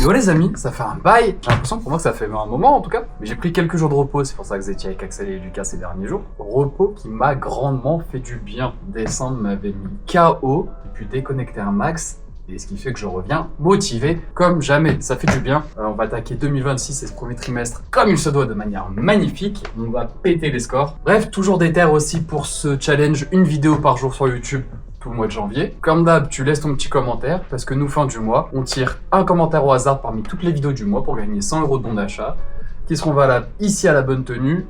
Yo les amis, ça fait un bail. J'ai l'impression pour moi que ça fait un moment en tout cas. Mais j'ai pris quelques jours de repos, c'est pour ça que vous étiez avec Axel et Lucas ces derniers jours. Repos qui m'a grandement fait du bien. Décembre m'avait mis KO, et puis déconnecté un max. Et ce qui fait que je reviens motivé comme jamais. Ça fait du bien. On va attaquer 2026 et ce premier trimestre comme il se doit de manière magnifique. On va péter les scores. Bref, toujours déter aussi pour ce challenge, une vidéo par jour sur YouTube. Tout le mois de janvier. Comme d'hab, tu laisses ton petit commentaire parce que nous, fin du mois, on tire un commentaire au hasard parmi toutes les vidéos du mois pour gagner 100 € de bon d'achat qui seront valables ici à la Bonne Tenue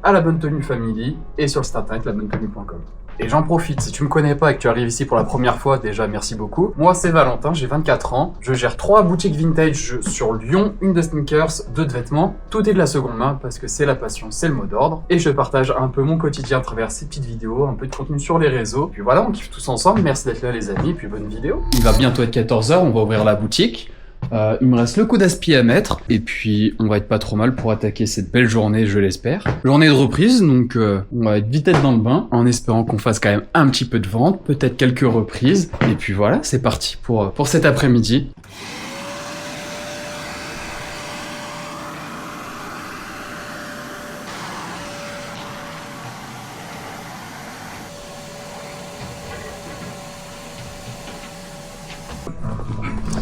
Family et sur le site internet labonnetenue.com. Et j'en profite, si tu me connais pas et que tu arrives ici pour la première fois, déjà merci beaucoup. Moi c'est Valentin, j'ai 24 ans, je gère 3 boutiques vintage sur Lyon, une de sneakers, 2 de vêtements. Tout est de la seconde main parce que c'est la passion, c'est le mot d'ordre. Et je partage un peu mon quotidien à travers ces petites vidéos, un peu de contenu sur les réseaux. Puis voilà, on kiffe tous ensemble, merci d'être là les amis, puis bonne vidéo. Il va bientôt être 14 h, on va ouvrir la boutique. Il me reste le coup d'aspi à mettre et puis on va être pas trop mal pour attaquer cette belle journée, je l'espère. Journée de reprise, donc on va être vite tête dans le bain en espérant qu'on fasse quand même un petit peu de vente, peut-être quelques reprises. Et puis voilà, c'est parti pour cet après-midi.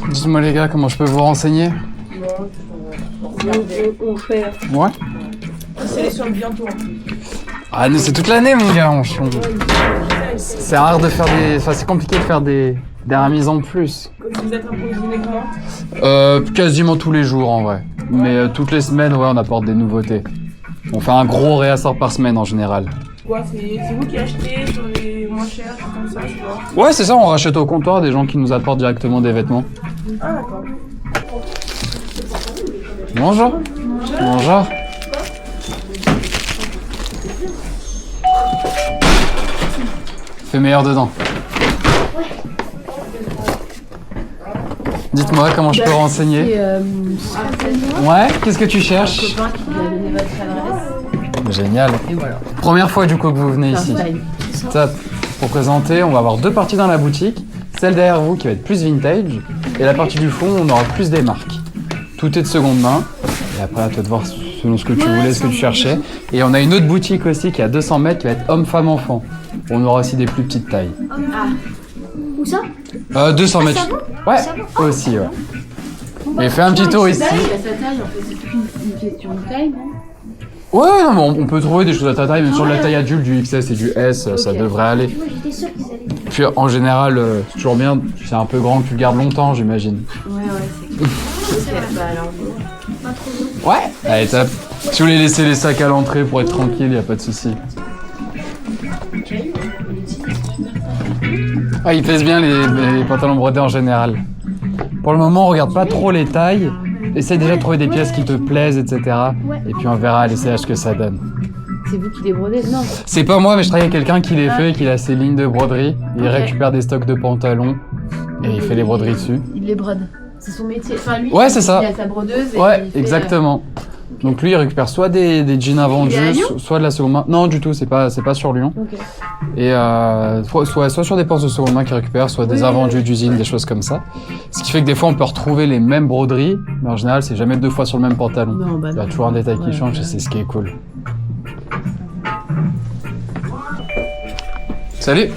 Dites-moi les gars, comment je peux vous renseigner? On fait. Ouais. C'est sur le bientôt. Ah mais c'est toute l'année mon gars, c'est rare de faire des... Enfin c'est compliqué de faire des remises en plus. Vous êtes improvisé comment? Quasiment tous les jours en vrai. Mais toutes les semaines, ouais, on apporte des nouveautés. On fait un gros réassort par semaine en général. Quoi, c'est vous qui achetez sur les moins chers, comme ça, c'est quoi? Ouais c'est ça, on rachète au comptoir des gens qui nous apportent directement des vêtements. Ah d'accord. Bonjour. Bonjour. Fais meilleur dedans. Dites-moi comment je peux renseigner. Ouais, qu'est-ce que tu cherches? Copain qui lui a donné votre adresse. Génial. Et voilà. Première fois du coup que vous venez ici. Ça, pour présenter, on va avoir 2 parties dans la boutique. Celle derrière vous qui va être plus vintage et la partie du fond on aura plus des marques. Tout est de seconde main et après à toi de voir selon ce que tu voulais, ce que tu cherchais. Et on a une autre boutique aussi qui est à 200 mètres qui va être homme, femme, enfant. On aura aussi des plus petites tailles. Ah. Où ça? 200 mètres. ça Ouais, Ça va aussi ouais. Et fais un petit tour ici. Il a sa taille, en fait, c'est toute une question de taille, non? Ouais, non, mais on peut trouver des choses à ta taille, même sur la taille adulte, du XS et du S, ça devrait aller. Moi j'étais sûre qu'ils allaient. Puis en général, c'est toujours bien, c'est un peu grand que tu le gardes longtemps, j'imagine. Ouais, c'est clair. Bah alors, Pas trop long. Ouais. Allez, top. Si vous voulez laisser les sacs à l'entrée pour être tranquille, y a pas de souci. Ah, ils pèsent bien les pantalons brodés en général. Pour le moment, on regarde pas trop les tailles. Essaye déjà de trouver des pièces qui te plaisent, etc. Et puis on verra à l'essayage ce que ça donne. c'est vous qui les brodez? Non. C'est pas moi, mais je travaille avec quelqu'un qui les fait, qui a ses lignes de broderie. Il récupère des stocks de pantalons et il fait les broderies dessus. Il les brode. C'est son métier. Enfin, lui, Ouais, c'est ça. il a sa brodeuse. Et Ouais, il fait, exactement. Donc lui, il récupère soit des jeans invendus, Il est à Lyon soit de la seconde main. Non, du tout, c'est pas sur Lyon. Ok. Et soit sur des penses de seconde main qu'il récupère, soit des invendus d'usine, des choses comme ça. Ce qui fait que des fois, on peut retrouver les mêmes broderies, mais en général, c'est jamais 2 fois sur le même pantalon. Non, bah Il y a non. toujours un détail qui Ouais, change ouais. et c'est ce qui est cool. Salut.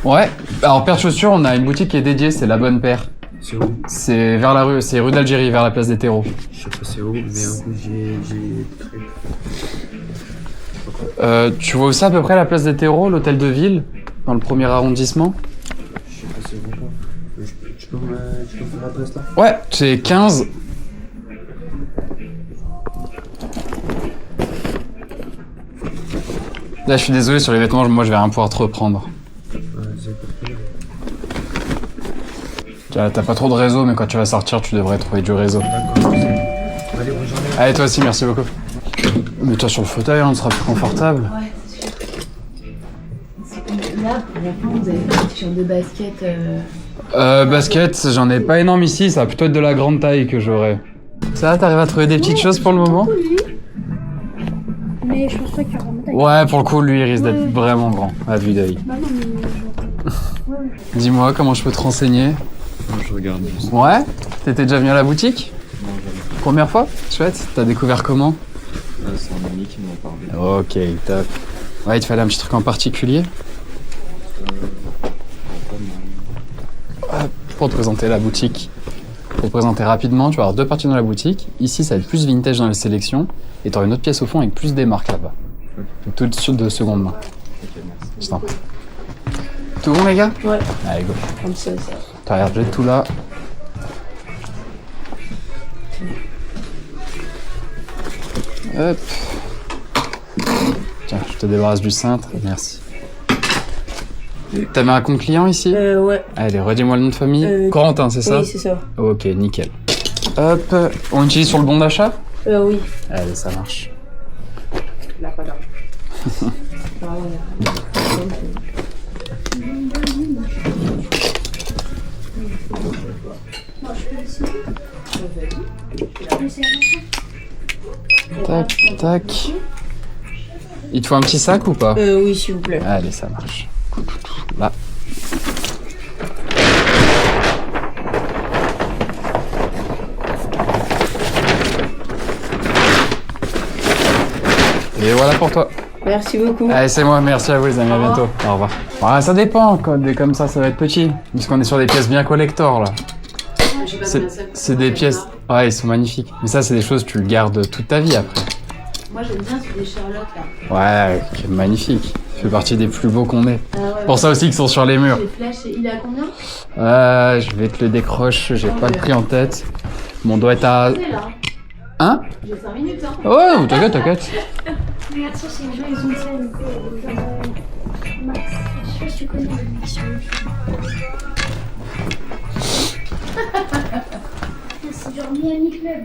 Ouais, alors paire de chaussures, on a une boutique qui est dédiée, c'est La Bonne Paire. C'est où? C'est vers la rue, c'est rue d'Algérie, vers la place des terreaux. Je sais pas c'est où, mais j'ai Tu vois où c'est à peu près la place des terreaux, l'hôtel de ville, dans le 1er arrondissement? je sais pas c'est où quoi. Tu peux me faire l'adresse là? Ouais, c'est 15. Là, je suis désolé sur les vêtements, moi je vais rien pouvoir te reprendre. T'as pas trop de réseau, mais quand tu vas sortir, tu devrais trouver du réseau. D'accord. Allez, bonne journée. Allez, toi aussi, merci beaucoup. Mets-toi sur le fauteuil, on sera plus confortable. Ouais, c'est sûr. Là, pour l'enfant, vous avez fait un t-shirt de basket. Basket, j'en ai pas énorme ici, ça va plutôt être de la grande taille que j'aurai. Ça va, t'arrives à trouver des petites choses pour le moment? Mais je pense pas qu'il y aura mon taille. Ouais, pour le coup, lui, il risque d'être vraiment grand, à vue d'œil. Bah non, mais genre. Dis-moi comment je peux te renseigner. Moi, je regarde juste. Ouais? T'étais déjà venu à la boutique? Non, jamais. Première fois? Chouette. T'as découvert comment? C'est un ami qui m'en parlait. Ok, top. Ouais, il te fallait un petit truc en particulier? Pour te présenter la boutique. Pour te présenter rapidement, tu vas avoir deux parties dans la boutique. Ici, ça va être plus vintage dans les sélections. Et tu auras une autre pièce au fond avec plus des marques là-bas. Donc tout de suite de seconde main. Ok, merci. Je t'en prie. Tout bon, les gars? Ouais. Allez, go. Comme ça. T'as regarde, j'ai tout là. Hop. Tiens, je te débarrasse du cintre. Merci. T'as mis un compte client ici? Ouais. Allez, redis-moi le nom de famille. Corentin, c'est ça? Oui, c'est ça. Ok, nickel. Hop, on utilise sur le bon d'achat? Oui. Allez, ça marche. Là, pas là. Tac, tac. Il te faut un petit sac ou pas? Oui, s'il vous plaît. Allez, ça marche. Là. Et voilà pour toi. Merci beaucoup. Allez, c'est moi, merci à vous les amis, à bientôt. Au revoir. Ouais, ça dépend, quoi. Comme ça va être petit. Puisqu'on est sur des pièces bien collector, là. C'est des pièces... Ouais, ils sont magnifiques. Mais ça, c'est des choses que tu le gardes toute ta vie, après. Moi j'aime bien celui des Charlotte là. Ouais, qui est magnifique. Ça fait partie des plus beaux qu'on ait. Ah ouais, Pour ça aussi qu'ils sont sur les murs. Les flashs, il est à combien? Je vais te le décroche, j'ai pas le prix en tête. Mon doit être à... C'est là. Hein? J'ai 5 minutes hein. Ouais, t'inquiète, t'inquiète. Regarde ça, c'est les gens, ils ont ça. Max, je sais pas si tu connais l'émission. C'est genre Miami Club.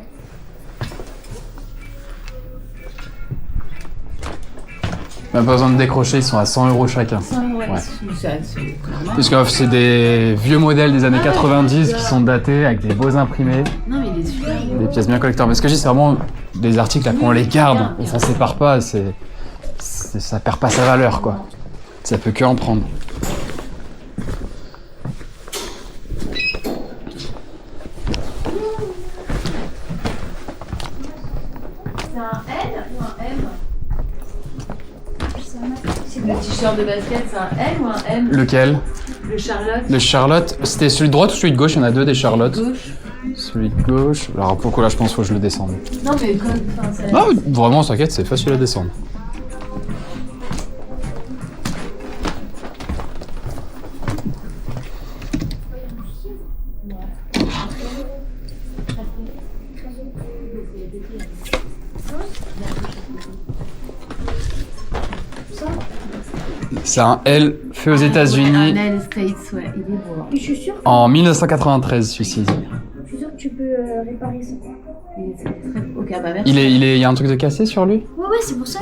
Même pas besoin de décrocher, ils sont à 100 € chacun. Ouais. Ouais. C'est normal. Parce que c'est des vieux modèles des années 90 qui sont datés avec des beaux imprimés, Non mais il est super beau. des pièces bien collector. Mais ce que je dis, c'est vraiment des articles là qu'on les garde et ça sépare pas, ça perd pas sa valeur quoi. Ça peut que en prendre. C'est un L ou un M? C'est Le t-shirt de basket, c'est un L ou un M? Lequel? Le Charlotte. Le Charlotte, c'était celui de droite ou celui de gauche? Il y en a deux des Charlotte. Gauche. Celui de gauche. Alors pourquoi là je pense qu'il faut que je le descende. Non mais comme. Enfin, ça... Non, vraiment, t'inquiète, c'est facile à descendre. C'est un L fait aux États-Unis Un L States, ouais, il est beau. Hein. Je suis sûre en 1993, celui-ci. que tu peux réparer ça. Il est très... Ok, bah merci. Il y a un truc de cassé sur lui? Ouais, c'est pour ça.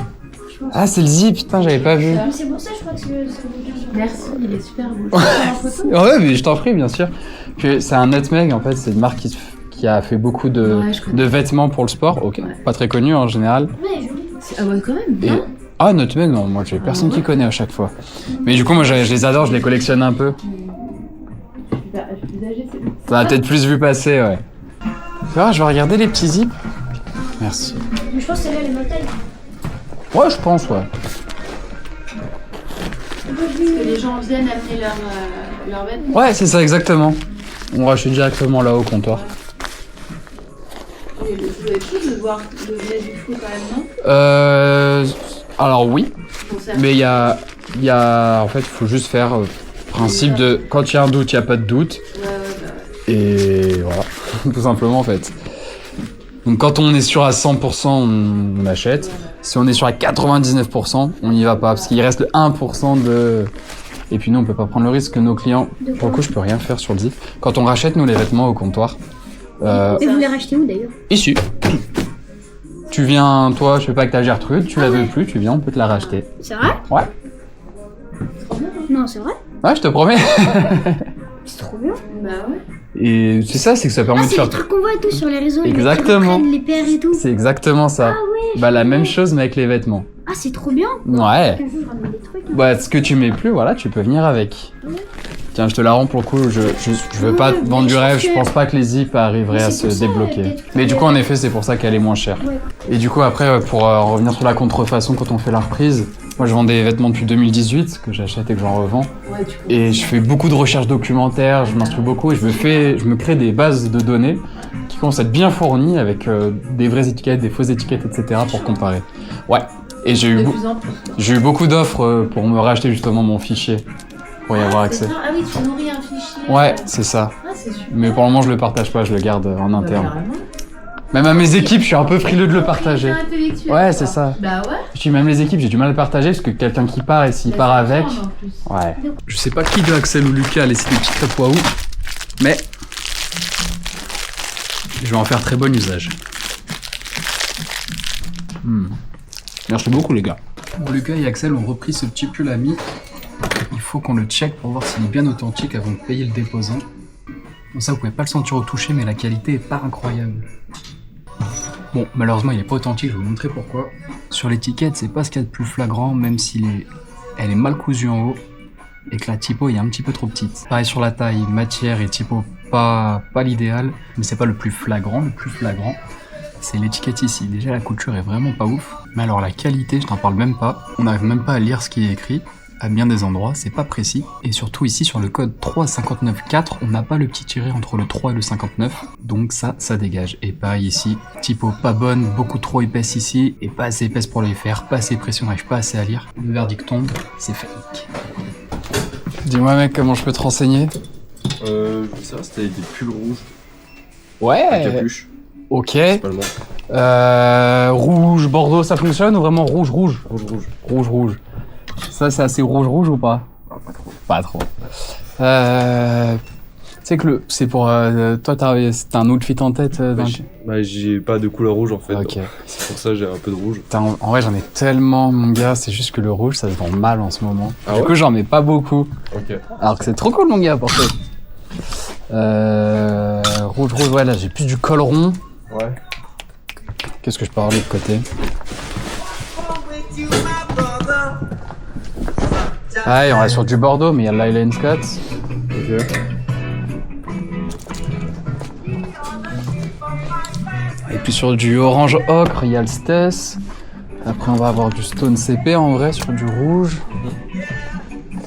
Je pense. Ah, c'est le zip, putain, j'avais pas vu. Mais c'est pour ça, je crois que c'est bien. Merci, il est super beau. Tu peux prendre en photo? Ouais, mais je t'en prie, bien sûr. Puis c'est un Nutmeg, en fait, c'est une marque qui a fait beaucoup Ouais, je connais. de vêtements pour le sport. Ok, Ouais. pas très connu en général. Ouais, joli. Ah ouais, quand même, Et... non? Ah, Nutmeg, non, moi j'ai personne ouais. qui connaît à chaque fois. Mais du coup, moi je les adore, je les collectionne un peu. Je suis plus âgée, c'est... Ça a peut-être plus vu passer, ouais. Ah, je vais regarder les petits zips. Merci. Mais je pense que celle-là, elle est ma taille. Ouais, je pense, ouais. Parce que les gens viennent amener leurs vêtements. Ouais, c'est ça, exactement. On rachète directement là au comptoir. Et vous avez plus de voir le vrai du fou quand même, non? Alors oui, Pour ça. mais il y a... En fait, il faut juste faire principe de... Quand il y a un doute, il n'y a pas de doute. Ouais, bah ouais. Et voilà, tout simplement en fait. Donc quand on est sûr à 100%, on achète. Si on est sûr à 99%, on n'y va pas. Parce qu'il reste le 1% de... Et puis nous, on peut pas prendre le risque que nos clients... Pour le coup, je peux rien faire sur le zip. Quand on rachète, nous, les vêtements au comptoir... Et vous les rachetez où d'ailleurs? Ici. Tu viens, toi, je sais pas, que ta Gertrude, tu la veux plus, tu viens, on peut te la racheter. C'est vrai? Ouais. Non, c'est vrai? Ouais, je te promets. C'est trop bien. Bah ouais. Et c'est ça, c'est que ça permet Ah, de c'est faire... les trucs qu'on voit et tout sur les réseaux. les mecs qui Exactement. reprennent les paires et tout. C'est exactement ça. Ah ouais. Bah la même chose mais avec les vêtements. Ah, c'est trop bien. Ouais. Un jour, je ramène des trucs. Bah, ce que tu mets plus, voilà, tu peux venir avec. Tiens, je te la rends pour le coup, je veux pas te vendre du rêve, je pense pas que les zips arriveraient à se débloquer. Mais du coup, en effet, c'est pour ça qu'elle est moins chère. Et du coup, après, pour revenir sur la contrefaçon, quand on fait la reprise, moi je vends des vêtements depuis 2018, que j'achète et que j'en revends. Et je fais beaucoup de recherches documentaires, je m'instruis beaucoup et je me crée des bases de données qui commencent à être bien fournies avec des vraies étiquettes, des fausses étiquettes, etc. pour comparer. Ouais. Et j'ai eu beaucoup d'offres pour me racheter justement mon fichier. Pour y avoir accès. Ah oui, tu nourris un fichier. Ouais, c'est ça. Ah, c'est super. Mais pour le moment, je le partage pas, je le garde en interne. Carrément. Même à mes équipes, je suis un peu frileux de le partager. Intellectuel, Ouais, quoi. c'est ça. Bah ouais. Je dis même les équipes, j'ai du mal à le partager parce que quelqu'un qui part et s'il part avec. En plus. Ouais. Je sais pas qui de Axel ou Lucas a laissé des petits crêpes Waouh, mais je vais en faire très bon usage. Merci beaucoup les gars. Lucas et Axel ont repris ce petit pull ami. Il faut qu'on le check pour voir s'il est bien authentique avant de payer le déposant. Bon, ça vous pouvez pas le sentir au toucher, mais la qualité est pas incroyable. Bon, malheureusement il est pas authentique, je vais vous montrer pourquoi. Sur l'étiquette, c'est pas ce qu'il y a de plus flagrant, même elle est mal cousue en haut et que la typo est un petit peu trop petite. Pareil sur la taille, matière et typo pas l'idéal, mais c'est pas le plus flagrant. Le plus flagrant, c'est l'étiquette ici. Déjà la couture est vraiment pas ouf, mais alors la qualité, je t'en parle même pas. On n'arrive même pas à lire ce qui est écrit. À bien des endroits, c'est pas précis. Et surtout ici sur le code 359.4, on n'a pas le petit tiret entre le 3 et le 59. Donc ça dégage. Et pareil ici, typo pas bonne, beaucoup trop épaisse ici, et pas assez épaisse pour les faire, pas assez précis, on n'arrive pas assez à lire. Le verdict tombe, c'est fake. Dis-moi mec, comment je peux te renseigner? Je veux savoir si t'avais des pulls rouges. Ouais. Capuche. Ok. C'est pas le bon. Rouge, bordeaux, ça fonctionne ou vraiment rouge? Rouge. Ça, c'est assez rouge ou pas? Ah, pas trop. Pas trop. Tu sais que c'est pour... toi, t'as un outfit en tête J'ai pas de couleur rouge en fait. Ok. C'est pour ça que j'ai un peu de rouge. Putain, en vrai, j'en ai tellement, mon gars. C'est juste que le rouge, ça se vend mal en ce moment. Ah du ouais coup, j'en mets pas beaucoup. Ok. Alors que c'est trop cool, mon gars, pour ça. Rouge, ouais, là, j'ai plus du col rond. Ouais. Qu'est-ce que je peux avoir de l'autre côté? Ah, il y en a sur du Bordeaux, mais il y a Lyle & Scott. Ok. Et puis sur du orange ocre, il y a le Stess. Après, on va avoir du Stone CP en vrai sur du rouge.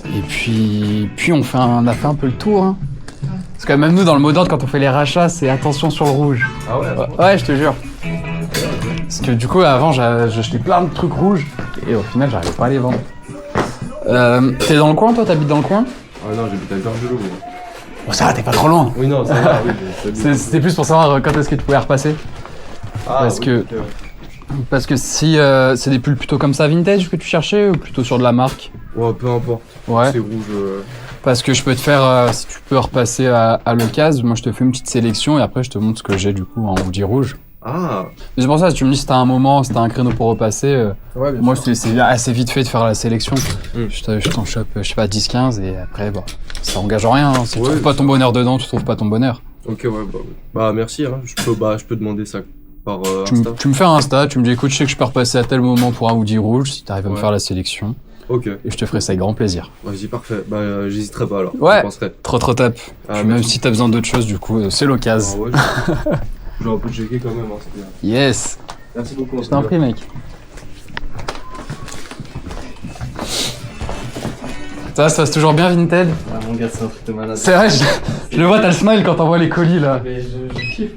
Et puis on a fait un peu le tour. Hein. Parce que même nous, dans le mot d'ordre, quand on fait les rachats, c'est attention sur le rouge. Ah ouais. Ouais, je te jure. Parce que du coup, avant, j'achetais plein de trucs rouges. Et au final, j'arrivais pas à les vendre. T'es dans le coin, toi? T'habites dans le coin? Ah non, j'habite à Gorgelot. Bon, ça va, t'es pas trop loin. Oui, non, ça va, oui. C'était plus pour savoir quand est-ce que tu pouvais repasser. Parce que si c'est des pulls plutôt comme ça vintage que tu cherchais ou plutôt sur de la marque? Ouais, peu importe. Ouais. C'est rouge. Parce que je peux te faire, si tu peux repasser à l'occasion, moi je te fais une petite sélection et après je te montre ce que j'ai du coup en hoodie rouge. Ah. Mais c'est pour ça, si tu me dis si t'as un moment, si t'as un créneau pour repasser, Ouais, bien moi sûr. c'est assez vite fait de faire la sélection. Mm. Je t'en chope, je sais pas, 10-15 et après, bah, ça engage en rien. Hein. Si tu Ouais, trouves pas ton bonheur dedans, tu trouves pas ton bonheur. Ok, ouais, bah merci. Hein. Je peux demander ça par Insta. Tu me fais un Insta, tu me dis écoute, je sais que je peux repasser à tel moment pour un hoodie rouge, si t'arrives à me Ouais. faire la sélection. Ok. Et je te ferai ça avec grand plaisir. Vas-y, parfait. Bah, j'hésiterai pas alors. Ouais. Je penserai. Trop top. Ah, Puis même merci. si t'as besoin d'autre chose, du coup, c'est Ah l'occasion. ouais, je vais un peu checker quand même. Hein, c'est bien. Yes. Merci beaucoup. Je t'en prie, mec. Ça se passe toujours bien, Vinted? Ah, mon gars, c'est un truc de malade. C'est vrai, je le vois, t'as le smile quand t'envoies les colis là. Mais je kiffe.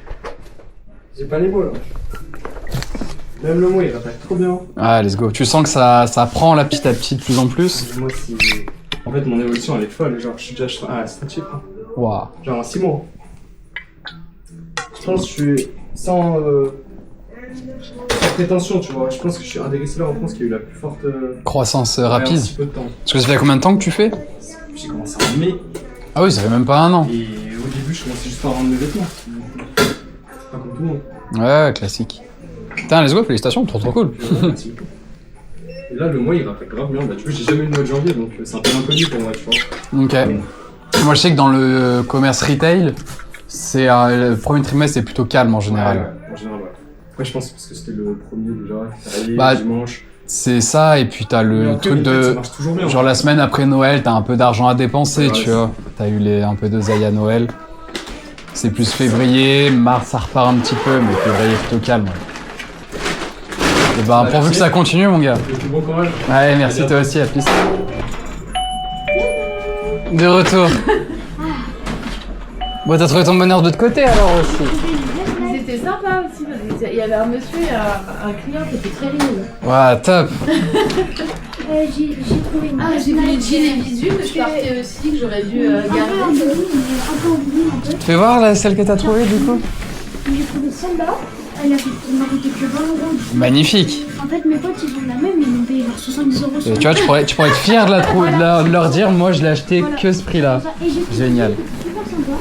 J'ai pas les mots là. Même le mot il rappelle trop bien. Ah, let's go. Tu sens que ça prend là petit à petit de plus en plus? Moi, en fait, mon évolution elle est folle. Genre, je suis déjà c'est cheap. Hein. Waouh. Genre en 6 mois. Je pense que je suis sans prétention, tu vois. Je pense que je suis un des resellers en France qui a eu la plus forte. Croissance ouais, en rapide. si peu de temps. Parce que ça fait combien de temps que tu fais? J'ai commencé en mai Ah oui, ça fait même pas un an. et au début, je commençais juste par vendre mes vêtements. Pas comme tout le monde. Ouais, classique. Putain, let's go, félicitations, trop cool. Merci beaucoup. Et là, le mois il rappelle grave bien. Bah, tu vois, j'ai jamais eu le mois de janvier donc c'est un peu inconnu pour moi, tu vois. Ok. Moi, je sais que dans le commerce retail, c'est le premier trimestre est plutôt calme en général. Ouais, en général, ouais. Après, je pense parce que c'était le premier déjà, férié, Bah, dimanche. C'est ça, et puis t'as Mais le après, truc peut-être ça de... marche toujours bien. Genre la semaine après Noël, t'as un peu d'argent à dépenser, Ouais, tu c'est vois. T'as eu un peu d'oseille à Noël. C'est plus février, mars ça repart un petit peu, mais février plutôt calme. Et bah Bah, pourvu merci. que ça continue mon gars. Et puis bon courage. Ouais, merci toi aussi, à plus. De retour. Bon, t'as trouvé ton bonheur de l'autre côté alors aussi. C'était sympa aussi, parce qu'il y avait un monsieur et un client qui était très rigolo. Ouais, top. J'ai trouvé une Ah, j'ai vu les jeans et visu que je partais aussi, que j'aurais dû un peu garder. embellie, mais un peu embellie un peu. Fais voir là, celle que t'as trouvée du coup. J'ai trouvé celle-là. Elle m'a coûté que 20 €. Magnifique. En fait, mes potes, ils ont la même, ils m'ont payé genre 70 € sur Et tu vois, tu pourrais être fier de la trouver, de leur dire, moi je l'ai acheté que ce prix-là. Et j'ai trouvé Génial. super sympa.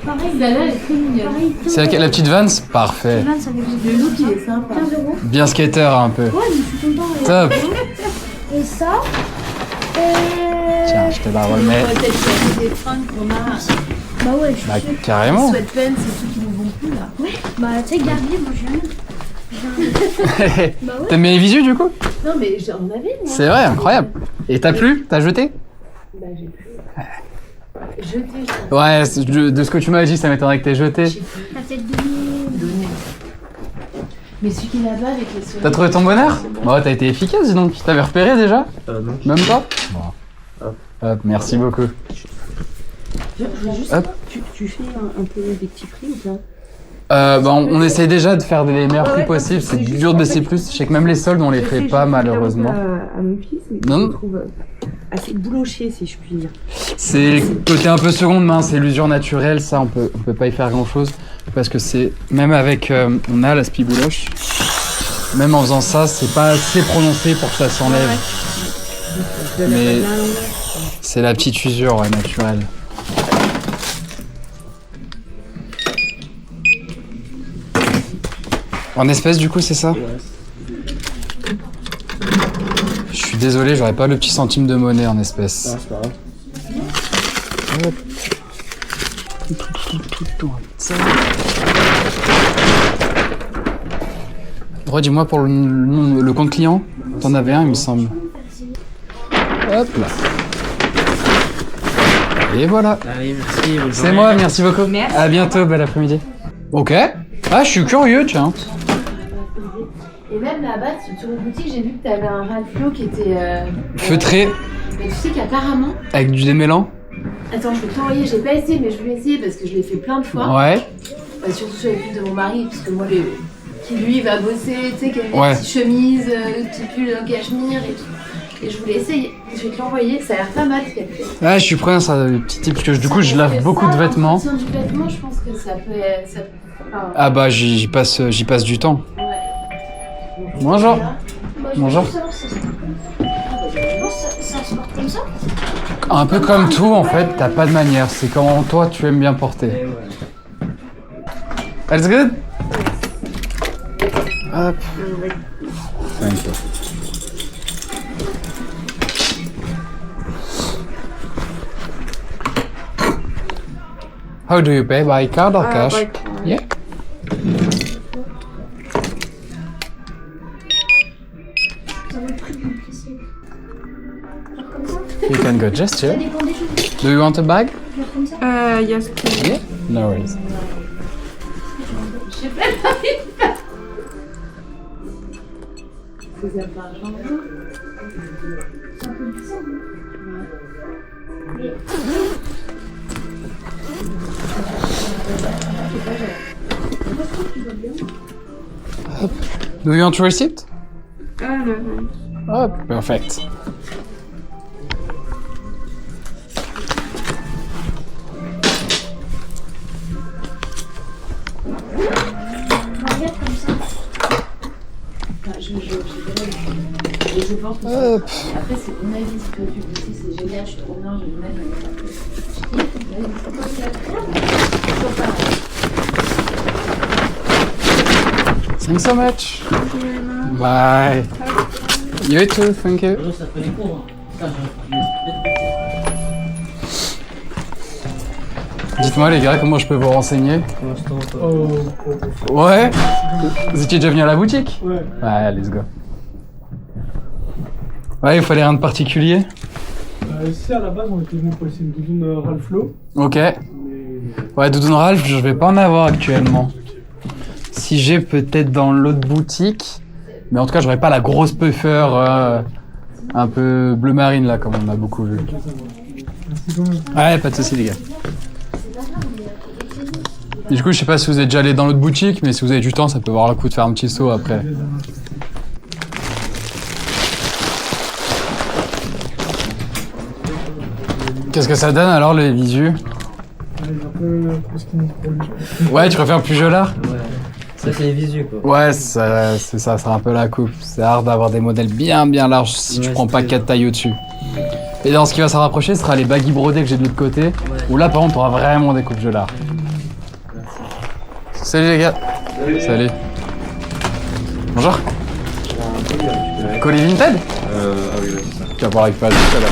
Pareil, Celle-là, elle est très mignonne. pareil, C'est la petite Vans. Parfait. Vans avec Le look, il est sympa. 15 €. Bien skater un peu. Ouais, je suis content. Top. Et ça. Tiens, je te la remets. Peut-être qu'il y a des fringues qu'on a. Bah ouais, je suis Bah sûre. carrément. Sweatpants, c'est tout qui nous vont plus là. Bah, tu sais, Garnier, moi j'ai un. Bah ouais. T'aimes bien les visus du coup? Non, mais j'en avais moi. C'est vrai, incroyable. Et t'as plu? T'as jeté? Bah, j'ai plus. Jeté, Ouais, de ce que tu m'as dit, ça m'étonnerait que t'aies jeté. T'as peut-être donné. Mais celui qui est là-bas avec les sourires. T'as trouvé ton bonheur? Bah t'as été efficace dis donc. T'avais repéré déjà? Non. Même pas? Bon. Hop. Hop, merci beaucoup. Je veux juste Hop. tu fais un peu des petits prix ou pas? Bah on essaie déjà de faire les meilleurs prix possibles. C'est dur de baisser plus. Je sais que même les soldes on les fait pas malheureusement. À mon fils, mais Non. je le trouve assez bouloché si je puis dire. C'est le côté un peu seconde main, c'est l'usure naturelle, ça on peut pas y faire grand chose. Parce que c'est, même avec, on a la spibouloche, même en faisant ça, c'est pas assez prononcé pour que ça s'enlève. Mais c'est la petite usure ouais, naturelle. En espèces du coup c'est ça? Je suis désolé, j'aurais pas le petit centime de monnaie en espèces. Ah, c'est pas grave. Redis-moi pour le compte client, t'en avais un il me semble. Hop là. Et voilà. Allez, merci. Bonne C'est moi, merci beaucoup. Merci. À bientôt, bel après-midi. Ok. Ah, je suis curieux, tiens. Et même là-bas, sur une boutique, j'ai vu que t'avais un Ralph qui était. Feutré, Mais tu sais qu'apparemment. avec du démêlant. Attends, je vais t'envoyer, j'ai pas essayé, mais je vais essayer parce que je l'ai fait plein de fois. Ouais. Surtout sur les pulls de mon mari, puisque moi, qui lui va bosser, tu sais, qui a des Ouais. petites chemises, des petits pulls en cachemire et tout. Et je voulais essayer. Je vais te l'envoyer, ça a l'air pas mal ce qu'elle fait. Ah, je suis preneur, ça, le petit tip, parce que du coup, je lave beaucoup de vêtements. L'entretien du vêtement, je pense que ça peut. Enfin, Ah bah, j'y passe du temps. ouais. Bonjour. Bonjour. Ça se porte comme ça? Un peu comme tout, en fait, t'as pas de manière. C'est comment toi, tu aimes bien porter. That's good? Hop. Thank you. How do you pay? By card or cash? Yeah. Ça va être très compliqué. Genre comme ça? You can go gesture. Ça dépend des choses. Do you want a bag? Genre comme ça? Yes. Yeah. No worries. Je sais pas. Vous avez pas un genre. C'est un peu bizarre, non? Mais. Do you want a receipt? No. Oh, perfect. Regarde comme ça. Je pense que Hop. après, c'est mon avis, ce que tu dis, c'est génial, je suis trop bien, je vais le mettre. Thanks so much. Bye. You too, thank you. Dites-moi les gars, comment je peux vous renseigner? Pour l'instant, Ouais. Vous étiez déjà venu à la boutique? Ouais. Ouais, let's go. Ouais, il fallait rien de particulier. Si à la base on était venu pour essayer une doudoune Ralph Lauren, Ok. mais Ouais, doudoune Ralph, je vais pas en avoir actuellement. Si j'ai peut-être dans l'autre boutique, mais en tout cas, j'aurais pas la grosse puffer un peu bleu marine là, comme on a beaucoup vu. merci quand même. Ouais, pas de soucis les gars. Et du coup, je sais pas si vous êtes déjà allé dans l'autre boutique, mais si vous avez du temps, ça peut valoir le coup de faire un petit saut après. Qu'est-ce que ça donne alors les visus? Ouais, il est un peu trop skinny pour lui. Ouais, tu préfères plus gelard? Ça, c'est les visus, quoi. Ouais, c'est ça sera un peu la coupe. C'est rare d'avoir des modèles bien larges si tu Ouais, prends c'est pas très 4 tailles au-dessus. Et dans ce qui va s'en rapprocher, ce sera les baggy brodés que j'ai de l'autre côté, où là par contre t'auras vraiment des coupes gelard. Salut les gars. Salut. Bonjour. Colis Vinted? Ah oui, c'est ça. Tu vas pouvoir récupérer tout à l'heure.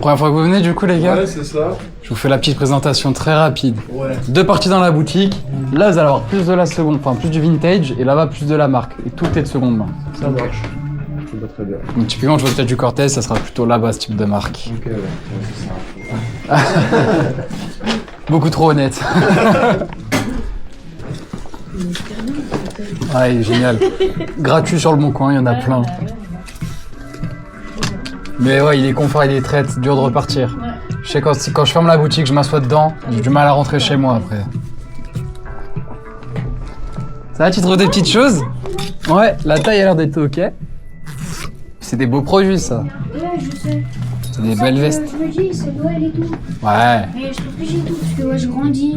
Première fois que vous venez du coup les gars? Ouais, c'est ça. Je vous fais la petite présentation très rapide. Ouais. 2 parties dans la boutique. Là vous allez avoir plus de la seconde, enfin plus du vintage, et là-bas plus de la marque. Et tout est de seconde main. Ça marche. Ça va très bien. Donc typiquement je vois que tu as du Cortez, ça sera plutôt là-bas ce type de marque. Ok, ouais, c'est ça. Beaucoup trop honnête. Ouais, il est génial. Gratuit sur le bon coin, il y en a plein. Mais ouais, il est confort, il est traite, dur de repartir. Je sais quand je ferme la boutique, je m'assois dedans, j'ai du mal à rentrer chez moi après. Ça va, tu trouves des petites choses? Ouais, la taille a l'air d'être ok. C'est des beaux produits ça. Ouais, je sais. C'est des belles vestes. Je me dis, c'est Noël et tout. Ouais, Mais je peux plus j'ai tout parce que moi je grandis.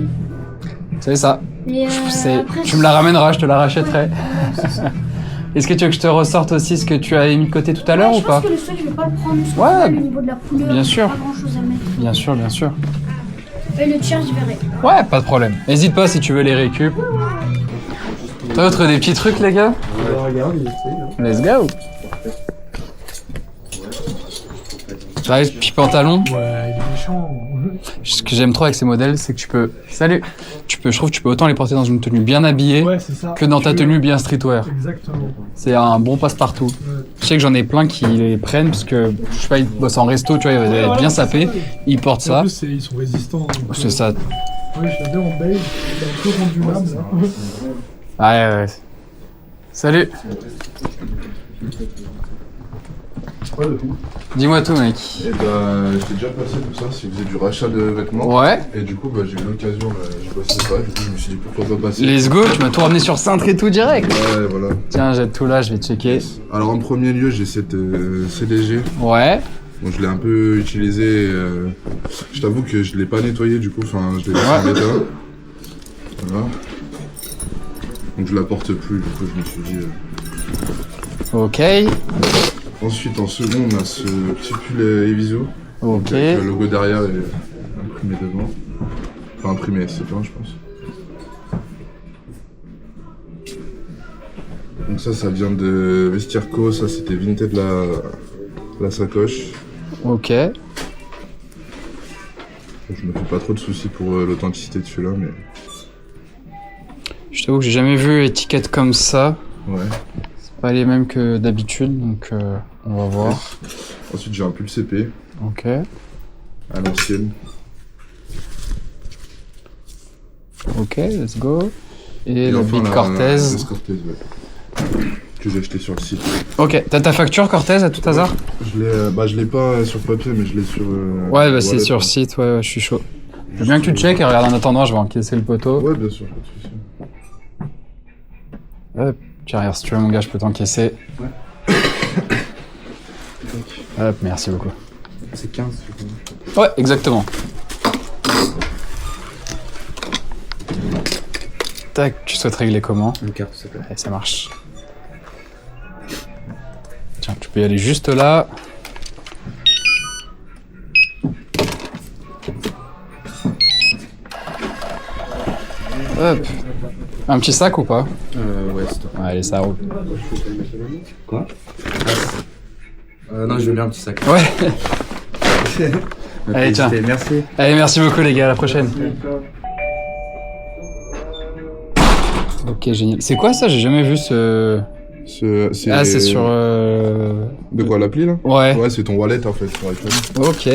c'est ça. Mais après, Tu me la ramèneras, je te la rachèterai. Ouais, c'est ça. Est-ce que tu veux que je te ressorte aussi ce que tu avais mis de côté tout à l'heure Ouais, ou pas? Je pense que le seul, je vais pas le prendre. Parce que Ouais, au niveau de la couleur, bien sûr. pas grand chose à mettre. Bien sûr, bien sûr. Et le tien, je verrai. Ouais, pas de problème. N'hésite pas si tu veux les récup. D'autres des petits trucs les gars? Regarde, il est Let's go. J'arrive, puis pantalon. Ouais, il est méchant. Ce que j'aime trop avec ces modèles, c'est que tu peux... Salut. Je trouve que tu peux autant les porter dans une tenue bien habillée Ouais, c'est ça. que dans ta tenue bien streetwear. Exactement. C'est un bon passe-partout. Ouais. Je sais que j'en ai plein qui les prennent parce que, je sais pas, ils bossent en resto, tu vois, ils vont être bien sapés. Ils portent Et en ça. plus, ils sont résistants. donc, C'est ça. Ouais, je l'avais en beige. Il est un peu rendu là. Ouais. Salut. Ouais, de fou. Dis-moi tout, mec. Et bah, j'étais déjà passé pour ça, si vous faisiez du rachat de vêtements. Ouais. Et du coup, bah, j'ai eu l'occasion, j'ai bossé ça, du coup, je me suis dit pourquoi pas passer. Let's go, tu m'as tout ramené sur Cintre et tout direct. Ouais, voilà. Tiens, j'ai tout là, je vais checker. Alors, en premier lieu, j'ai cette CDG. Ouais. Bon, je l'ai un peu utilisée. Je t'avoue que je l'ai pas nettoyé, du coup, enfin, je l'ai laissé en état. Voilà. Donc, je la porte plus, du coup, je me suis dit. Ok. Ensuite, en second, on a ce petit pull Eviso. Ok. Avec le logo derrière et imprimé devant. Enfin, imprimé, c'est plein, je pense. Donc ça vient de Vestiaire Co, ça c'était Vinted la sacoche. Ok. Donc, je me fais pas trop de soucis pour l'authenticité de celui-là, mais Je t'avoue que j'ai jamais vu étiquette comme ça. ouais. C'est pas les mêmes que d'habitude, donc on va voir. Ensuite j'ai un pull CP Ok. à l'ancienne. Ok, let's go. Et le enfin, Big la Cortez. Cortez, ouais. Que j'ai acheté sur le site. Ok, t'as ta facture Cortez à tout hasard? Je l'ai pas sur papier, mais je l'ai sur. Ouais, bah c'est wallet, sur quoi. site, ouais, je suis chaud. Je veux bien que tu checkes et regarde en attendant, je vais encaisser le poteau. Ouais, bien sûr, pas de soucis. Hop, tiens, regarde, si tu veux mon gars, je peux t'encaisser. Hop, merci beaucoup. C'est 15, je crois. Ouais, exactement. Tac, tu souhaites régler comment? Une carte, s'il te plaît. Ouais, ça marche. Tiens, tu peux y aller juste là. Hop. Un petit sac ou pas? Ouais, c'est toi. Ouais, allez, ça roule. Quoi? Non, je veux bien un petit sac. Ouais. Allez, tiens. Merci. Allez, merci beaucoup les gars, à la prochaine. Ok, génial. C'est quoi ça? J'ai jamais vu ce... Ah, c'est sur... De quoi, l'appli là? Ouais. Ouais, c'est ton wallet en fait sur iPhone. Ok.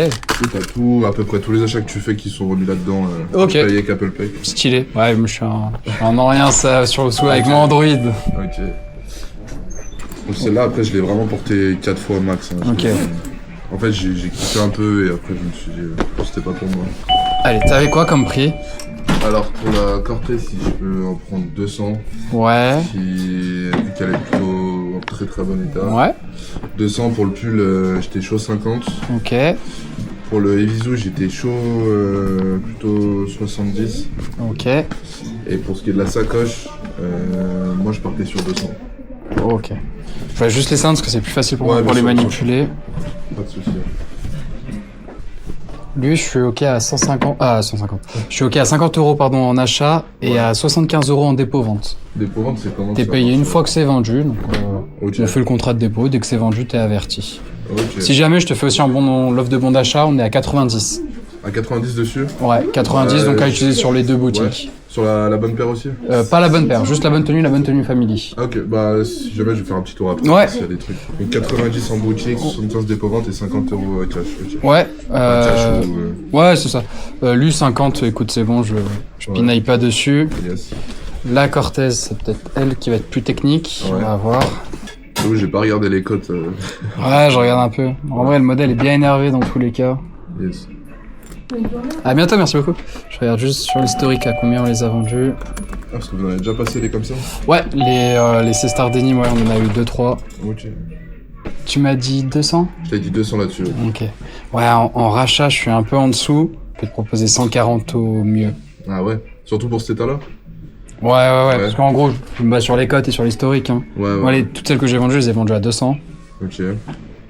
T'as tout, à peu près tous les achats que tu fais qui sont remis là-dedans. Ok. Payé avec Apple Pay. Stylé. Ouais, moi je suis en rien ça avec mon Android. Ok. Donc celle-là, après, je l'ai vraiment porté 4 fois max. Hein. Ok. En fait, j'ai kiffé un peu et après, je me suis dit, c'était pas pour moi. Allez, t'avais quoi comme prix? Alors, pour la Cortez, si je peux en prendre 200. Ouais. Vu qu'elle est plutôt en très très bon état. Ouais. 200 pour le pull, j'étais chaud 50. Ok. Pour le Evisu, j'étais chaud plutôt 70. Ok. Et pour ce qui est de la sacoche, moi je partais sur 200. Ok. Je vais juste les scènes parce que c'est plus facile pour moi Ouais, pour les bien sûr, manipuler. Pas de soucis. Lui, je suis ok à 150. Ah, 150. Je suis ok à 50 € pardon en achat et Ouais. à 75 € en dépôt-vente. Dépôt-vente, c'est comment? T'es ça payé marche une fois que c'est vendu, donc Ok. on fait le contrat de dépôt. Dès que c'est vendu, t'es averti. Ok. Si jamais je te fais aussi l'offre de bon d'achat, on est à 90. À 90 dessus? Ouais, 90 donc à utiliser sur les deux boutiques. Sur la bonne paire aussi? Pas la bonne paire, juste la bonne tenue family. Ah, ok, bah si jamais je vais faire un petit tour après. Ouais. S'il y a des trucs. Donc 90 en boutique, 75 dépôt-vente et 50 € cash. Ok. Ouais, Cash ou, ouais, c'est ça. Lui, 50, écoute, c'est bon, je Ouais. pinaille pas dessus. Yes. La Cortez, c'est peut-être elle qui va être plus technique. Ouais. On va voir. J'avoue, j'ai pas regardé les cotes. Ouais, je regarde un peu. En vrai, le modèle est bien énervé dans tous les cas. Yes. À bientôt, merci beaucoup. Je regarde juste sur l'historique à combien on les a vendus. Ah, parce que vous en avez déjà passé des comme ça? Ouais, les C-Star Denim, ouais, on en a eu 2-3. Ok. Tu m'as dit 200? Je t'ai dit 200 là-dessus. Ouais. Ok. Ouais, en rachat, je suis un peu en dessous. Je peux te proposer 140 au mieux. Ah ouais? Surtout pour cet état-là? Ouais. Parce qu'en gros, je me base sur les cotes et sur l'historique. Hein. Ouais. Moi, toutes celles que j'ai vendues, je les ai vendues à 200. Ok.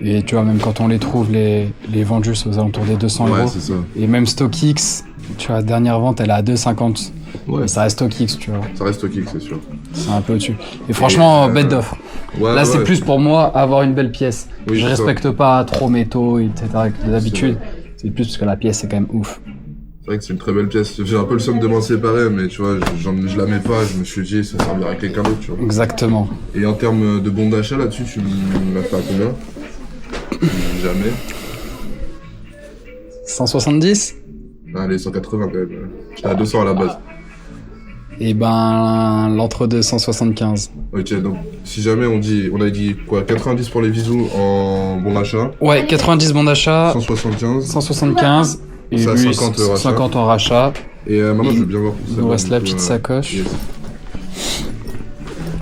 Et tu vois, même quand on les trouve, les vendus, c'est aux alentours des 200 Ouais, €. c'est ça. Et même StockX, tu vois, dernière vente, elle est à 2,50. Ouais. Mais ça reste StockX, tu vois. Ça reste au kick, c'est sûr. C'est un peu au-dessus. Et franchement, bête d'offre. Ouais, Là, c'est ouais. plus pour moi avoir une belle pièce. Oui, Je c'est ça. respecte pas trop mes taux, etc. D'habitude. C'est plus parce que la pièce, c'est quand même ouf. C'est vrai que c'est une très belle pièce. J'ai un peu le somme de m'en séparer, mais tu vois, je la mets pas. Je me suis dit, ça servira à quelqu'un d'autre, tu vois. Exactement. Et en termes de bon d'achat là-dessus, tu m'as fait à combien? Jamais. 170? Allez, 180 quand même. J'étais à 200 à la base. Et ben, l'entre-deux, 175. Ok, donc si jamais on a dit quoi, 90 pour les visous en bon d'achat, Ouais, 90 bon d'achat, 175, 175. Et Ça, lui, 50 rachat. 50 en rachat. et maintenant je veux bien voir pour Il celle-là. nous reste la donc, petite sacoche. yes.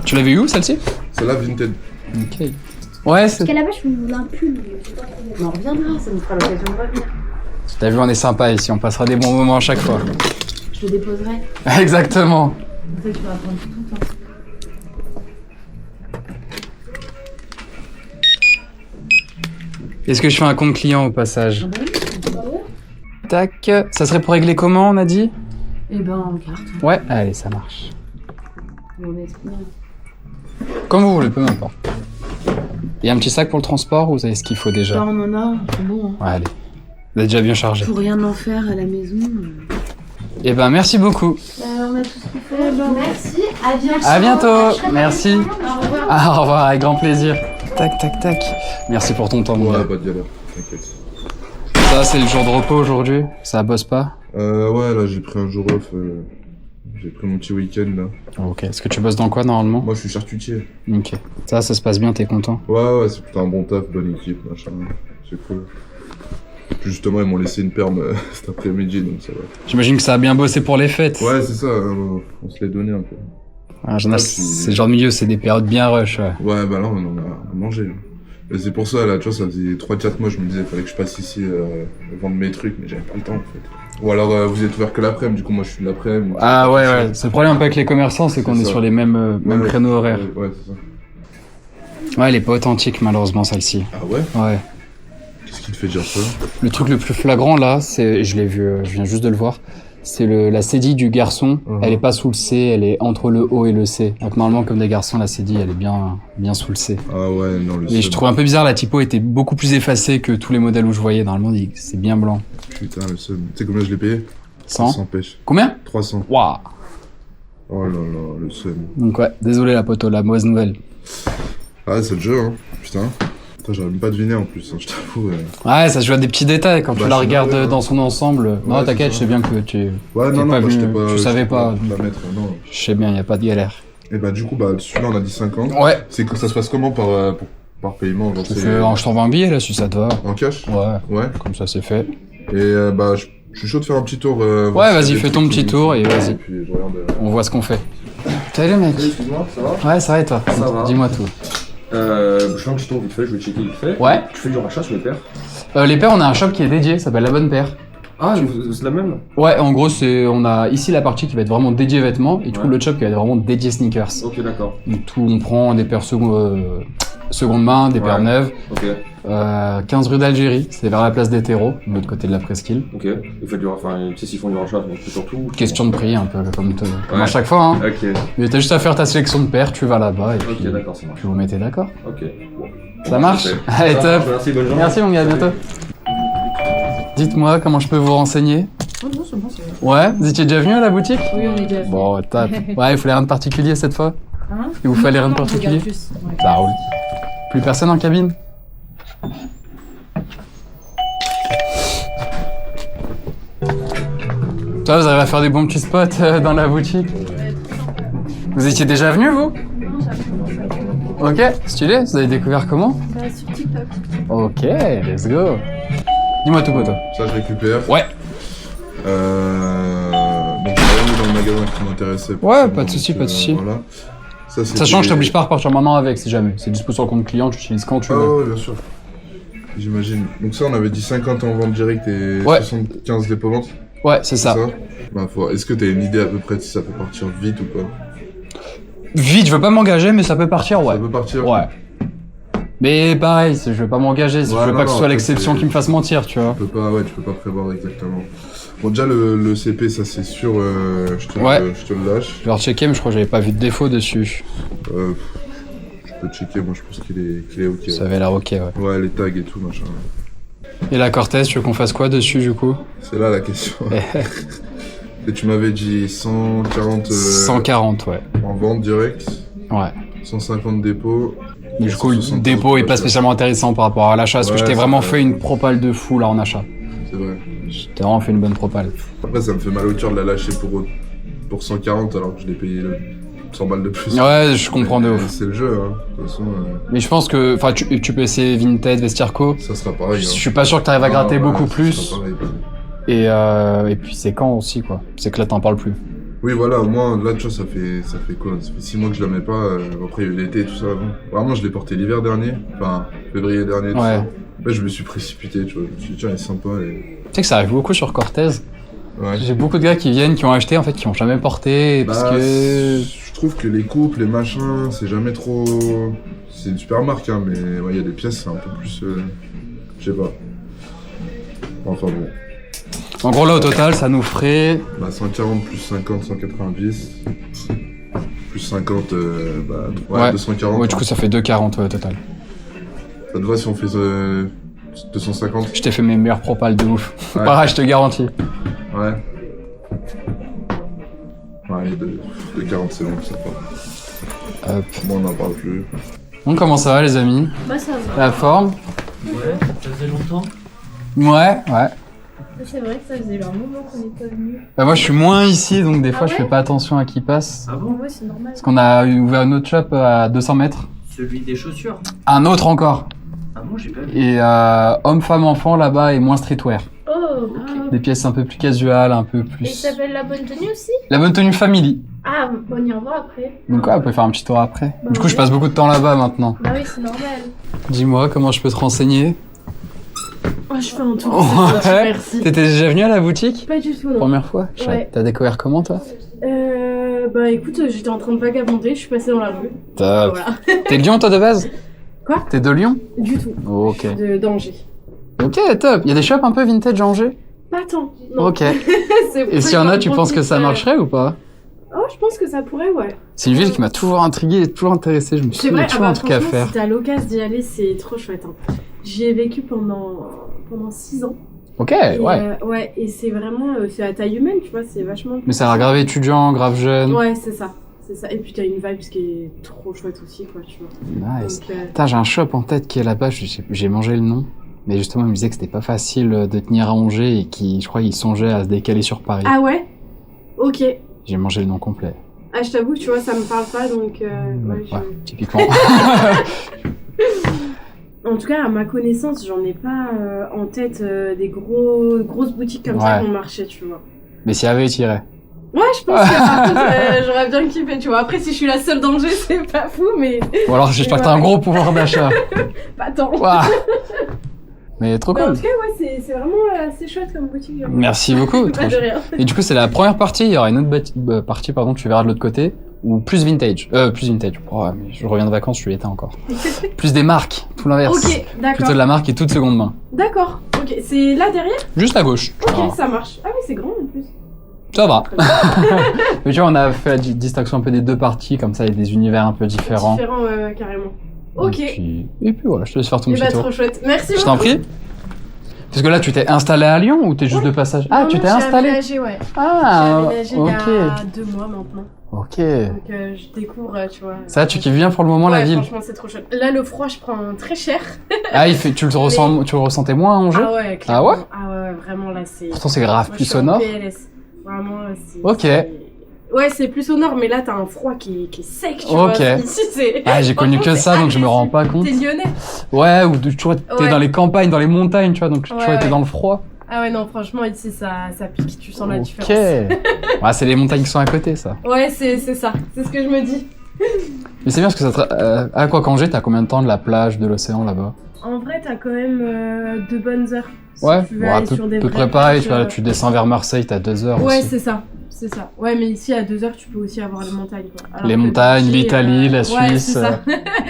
Tu l'avais eu où, celle-ci? Celle-là, Vinted. Ok. Ouais, c'est... Parce qu'à la base, je voulais un pull. On en reviendra, ça nous fera l'occasion de revenir. T'as vu, on est sympa ici, on passera des bons moments à chaque fois. Je le déposerai. Exactement. Comme ça, tu vas apprendre tout le temps. Est-ce que je fais un compte client au passage? Tac. Ça serait pour régler comment, on a dit? Eh ben, en carte. Ouais, allez, ça marche. On est bien. Comme vous voulez, peu m'importe. Il y a un petit sac pour le transport ou vous avez ce qu'il faut déjà? Là, on en a, c'est bon. Hein. Ouais, allez. Vous êtes déjà bien chargé. Faut rien en faire à la maison. Eh ben, merci beaucoup. On a tout ce qu'il faut. Merci, à bientôt. À bientôt. Merci. Au revoir. Ah, au revoir, avec grand plaisir. Tac, tac, tac. Merci pour ton temps, mon Ouais, gars. pas de galère, t'inquiète. Ça, c'est le jour de repos aujourd'hui. Ça bosse pas? Ouais, là j'ai pris un jour off. J'ai pris mon petit week-end là. Ok. Est-ce que tu bosses dans quoi normalement? Moi je suis charcutier. Ok. Ça se passe bien, t'es content? Ouais, c'est plutôt un bon taf, bonne équipe, machin. C'est cool. Puis justement, ils m'ont laissé une perme cet après-midi, donc ça va. J'imagine que ça a bien bossé pour les fêtes. Ouais, c'est ça, on se l'est donné un peu. En général, c'est le genre de milieu, c'est des périodes bien rush. Ouais. Ouais, bah là, on en a mangé. Et c'est pour ça, là, tu vois, ça faisait 3-4 mois, je me disais, fallait que je passe ici vendre mes trucs, mais j'avais pas le temps, en fait. Ou alors, vous êtes ouvert que l'après-midi, du coup, moi, je suis de l'après-midi. Ah ouais. C'est le problème un peu avec les commerçants, c'est qu'on est ça. sur les mêmes Ouais, créneaux horaires. Ouais, c'est ça. Ouais, elle est pas authentique, malheureusement, celle-ci. Ah ouais? Ouais. Qu'est-ce qui te fait dire ça? Le truc le plus flagrant, là, c'est, je l'ai vu, je viens juste de le voir, c'est la cédille du garçon. Elle est pas sous le C, elle est entre le O et le C. Donc normalement, comme des garçons, la cédille, elle est bien sous le C. Ah ouais, non, le Et je trouve un peu bizarre, la typo était beaucoup plus effacée que tous les modèles où je voyais. Normalement, c'est bien blanc. Putain, le seum. Tu sais combien je l'ai payé? 100 100 pêche. Combien? 300. Waouh. Oh là là, le seum. Donc ouais, désolé la poteau, la mauvaise nouvelle. Ah, c'est le jeu, hein. Putain. Putain, j'aurais même pas deviné en plus, hein, je t'avoue. Ouais, ça se joue à des petits détails quand Bah, tu la je suis regardes navré, hein. dans son ensemble. Non, Ouais, t'inquiète, je c'est sais ça. bien que tu... Ouais, T'es non, pas non, bah, venu- j'étais pas. tu savais pas. La mettre, non. Je sais bien, y a pas de galère. Et bah, du coup, bah, celui-là, on a dit 50. Ouais. C'est que ça se passe comment par paiement, genre, c'est Je t'envoie un billet là, si ça te va. en cash? Ouais, Ouais. comme ça c'est fait. Et bah, je suis chaud de faire un petit tour. Ouais, voir vas-y, s'il y a fais des ton trucs petit qui- tour et vas-y. puis je regarde. On voit ce qu'on fait. Salut mec. Excuse-moi, ça va? Ouais, ça va et toi? Ça va. Dis-moi tout. Je fais un petit tour vite fait, je vais checker vite fait. Ouais. Tu fais du rachat sur les paires? Les paires, on a un shop qui est dédié, ça s'appelle La Bonne Paire. Ah, c'est la même? Ouais, en gros, on a ici la partie qui va être vraiment dédiée vêtements et du coup Ouais. le shop qui va être vraiment dédié sneakers. Ok, d'accord. Donc tout, on prend des paires seconde main, des paires Ouais. neuves. Ok, 15 rue d'Algérie, c'est vers la place des terreaux, de l'autre côté de la presqu'île. ok. Vous faites enfin, tu sais s'ils font du rachat, donc c'est surtout. Question de prix, un peu comme à Ouais. chaque fois. Hein. Ok, Mais t'as juste à faire ta sélection de paires, tu vas là-bas et puis, ok, d'accord, ça marche. puis vous mettez d'accord. Ok. Bon. Ça marche? Parfait. Allez, Ça top. marche, merci, bonne journée. Merci mon gars, à bientôt. Dites-moi comment je peux vous renseigner. Oh non, c'est bon, c'est bon. Ouais, vous étiez déjà venu à la boutique? Oui, on est déjà fait. Bon, top. Ouais, il fallait rien de particulier cette fois. Hein? Il vous fallait rien de Non, on particulier? regarde juste. Ouais. Ça roule. Plus personne en cabine? Toi, vous arrivez à faire des bons petits spots dans la boutique? Vous étiez déjà venu, vous? Ok, stylé. Vous avez découvert comment? Sur TikTok. Ok, let's go. Dis-moi tout, poteau. Ça, je récupère. Ouais. Donc, j'ai rien mis dans le magasin qui m'intéressait. Ouais, pas de souci, pas de souci. Voilà. Ça, c'était- Sachant que je t'oblige pas à repartir maintenant avec, si jamais. C'est dispo sur le compte client, tu utilises quand tu Ah veux. ouais, bien sûr. J'imagine. Donc ça, on avait dit 50 en vente directe et Ouais. 75 dépôt-vente. Ouais, c'est ça. Bah, Est-ce que t'as une idée à peu près de si ça peut partir vite ou pas? Vite, je veux pas m'engager, mais ça peut partir, ouais. Ça peut partir? Ouais. Mais pareil, je veux pas m'engager, je Ouais, veux non, pas que ce non, soit après, l'exception c'est- qui me fasse mentir, tu vois. Tu peux pas prévoir exactement. Bon, déjà, le CP, ça c'est sûr, je te le lâche. Je vais rechecker, mais je crois que j'avais pas vu de défaut dessus. Je peux checker, moi je pense qu'il est ok. Ça avait l'air ok, ouais. Ouais, les tags et tout, machin. Et la Cortez, tu veux qu'on fasse quoi dessus, du coup? C'est là la question. Et tu m'avais dit 140 140, ouais. en vente directe, Ouais. 150 dépôts. Mais du coup, le 160 dépôt est pas d'achat. spécialement intéressant par rapport à l'achat, parce que Ouais, je t'ai c'est vraiment vrai. fait une propale de fou, là, en achat. C'est vrai. Je t'ai vraiment fait une bonne propale. Après, ça me fait mal au cœur de la lâcher pour 140 alors que je l'ai payé 100 balles de plus. Ouais, je comprends de Mais ouf. C'est le jeu, hein. De toute façon, Mais je pense que, enfin, tu peux essayer Vinted, Vestiaire.co. ça sera pareil. Je hein. suis pas sûr que t'arrives à Non, gratter ouais, beaucoup ça plus. sera pareil. Et puis c'est quand aussi, quoi. C'est que là, t'en parles plus. Oui, voilà, au moins, là, tu vois, ça fait quoi? Ça fait 6 mois que je la mets pas. Après, il y a eu l'été et tout ça avant. Vraiment, je l'ai porté l'hiver dernier. Enfin, février dernier, tout Ouais. ça. Là, je me suis précipité, tu vois. Je me suis dit, tiens, il est sympa. Et... Tu sais que ça arrive beaucoup sur Cortez. Ouais. J'ai beaucoup de gars qui viennent, qui ont acheté, en fait, qui ont jamais porté, parce Bah, que... je trouve que les couples, les machins, c'est jamais trop. C'est une super marque, hein, mais ouais, il y a des pièces, c'est un peu plus. Je sais pas. Enfin bon. En gros, là, au total, ça nous ferait... Bah, 140 plus 50, 190. Plus 50, Ouais. 240. Ouais, du coup, ça fait 2,40 ouais, au total. Ça te va si on fait 250? Je t'ai fait mes meilleurs propales de ouf. Ouais. Pareil, je te garantis. Ouais. Ouais, 240 c'est bon, ça va. Hop. Bon, on n'en parle plus. Bon, comment ça va, les amis? Bah ça va. La forme? Ouais, ça faisait longtemps. Ouais, ouais. C'est vrai que ça faisait un moment qu'on n'est pas venu. Bah, moi, je suis moins ici, donc des Ah fois, je ouais fais pas attention à qui passe. Ah Bon, bon? ouais, c'est normal. Parce qu'on a ouvert une autre shop à 200 mètres. Celui des chaussures. Un autre encore. Ah bon, j'ai pas vu. Et homme, femme, enfant, là-bas, et moins streetwear. Oh, ok. Des pièces un peu plus casuales, un peu Et il plus... s'appelle La Bonne Tenue aussi? La bonne tenue family. Ah, on y revoit après. Donc ouais, on peut faire un petit tour après. Bah Du coup, je ouais. passe beaucoup de temps là-bas maintenant. Bah oui, c'est normal. Dis-moi, comment je peux te renseigner? Oh, je fais un tour. Ouais. Merci. T'étais déjà venu à la boutique? Pas du tout, non. Première fois? Ouais. T'as découvert comment, toi? Bah écoute, j'étais en train de vagabonder, je suis passée dans la rue. Top. Voilà. T'es de Lyon, toi, de base? Quoi? T'es de Lyon? Du tout. Ok. D'Angers. Ok, top. Il y a des shops un peu vintage à Angers? Pas tant. Non. Ok. C'est pour Et ça s'il y en que a, je tu penses que ça profite, marcherait ou pas? Oh, je pense que ça pourrait, ouais. C'est une ville qui m'a toujours intrigué et toujours intéressé. Je me suis C'est dit, il y vrai, a toujours un truc à faire. si t'as l'occasion d'y aller, c'est trop chouette. Hein. J'y ai vécu pendant 6 ans. Ok, Et, ouais. Ouais, et c'est vraiment, c'est à taille humaine, tu vois, c'est vachement... Mais ça a l'air grave étudiant, grave jeune. Ouais, c'est ça. C'est ça. Et puis t'as une vibe qui est trop chouette aussi, quoi, tu vois. Nice. Donc, Putain, j'ai un shop en tête qui est là-bas, j'ai mangé le nom. Mais justement, il me disait que c'était pas facile de tenir à Angers et je crois qu'il songeait à se décaler sur Paris. Ah ouais? Ok. J'ai mangé le nom complet. Ah, je t'avoue que tu vois, ça me parle pas, donc... Ouais, typiquement. En tout cas, à ma connaissance, j'en ai pas en tête des grosses boutiques comme ça qui ont marché, tu vois. Mais s'il y avait, tu irais. Ouais, je pense que par contre, j'aurais bien kiffé, tu vois. Après, si je suis la seule d'Angers, c'est pas fou, mais... Ou alors, j'espère que t'as un gros pouvoir d'achat. Pas tant. Ouah. Mais trop Mais cool. en tout cas, ouais, c'est vraiment assez chouette comme boutique. Merci beaucoup. Pas de rien. Et du coup, c'est la première partie. Il y aura une autre partie, pardon, que tu verras de l'autre côté. Ou plus vintage. Plus vintage. Oh, mais je reviens de vacances, je suis éteint encore. Plus des marques, tout l'inverse. Ok, d'accord. Plutôt de la marque et toute seconde main. D'accord, ok. C'est là derrière? Juste à gauche. Ok, Alors, ça marche. Ah oui, c'est grand en plus. ça va. Mais tu vois, on a fait la distinction un peu des deux parties, comme ça, il y a des univers un peu différents. Différents, carrément. Ok. Et puis voilà, je te laisse faire ton petit tour. Trop chouette. Merci beaucoup. Je t'en prie. Parce que là, tu t'es installé à Lyon ou t'es juste de passage? Ah, tu t'es installé? J'ai aménagé, ouais. Ah, j'ai aménagé il y a 2 mois maintenant. Ok. Donc je découvre, tu vois. Ça, tu kiffes bien pour le moment la ville? Franchement, c'est trop chouette. Là, le froid, je prends très cher. Ah, tu le ressentais moins à Angers? Ah ouais, Ah clairement. ouais? Ah ouais, vraiment là, c'est... Pourtant, c'est grave plus sonore. Vraiment, c'est... Ok. Ouais, c'est plus sonore, mais là, t'as un froid qui est sec, tu vois. Ici, c'est... Ah, j'ai connu que ça, donc je me rends pas compte. T'es lyonnais? Ouais, ou tu vois, t'es dans les campagnes, dans les montagnes, tu vois, donc tu vois, t'es dans le froid. Ah ouais, non, franchement, ici, ça pique, tu sens la différence. Ok. Ouais, c'est les montagnes qui sont à côté, ça. Ouais, c'est ça, c'est ce que je me dis. Mais c'est bien parce que ça à quoi qu'Angers, t'as combien de temps de la plage, de l'océan là-bas? En vrai, t'as quand même 2 bonnes heures. Ouais, tu veux aller sur des peu près pareil, tu vois, tu descends vers Marseille, t'as 2 heures ouais, aussi. c'est ça. C'est ça. Ouais, mais ici, à 2 heures, tu peux aussi avoir les montagnes, quoi. Alors les montagnes, l'Italie, la Suisse. Ouais, c'est ça.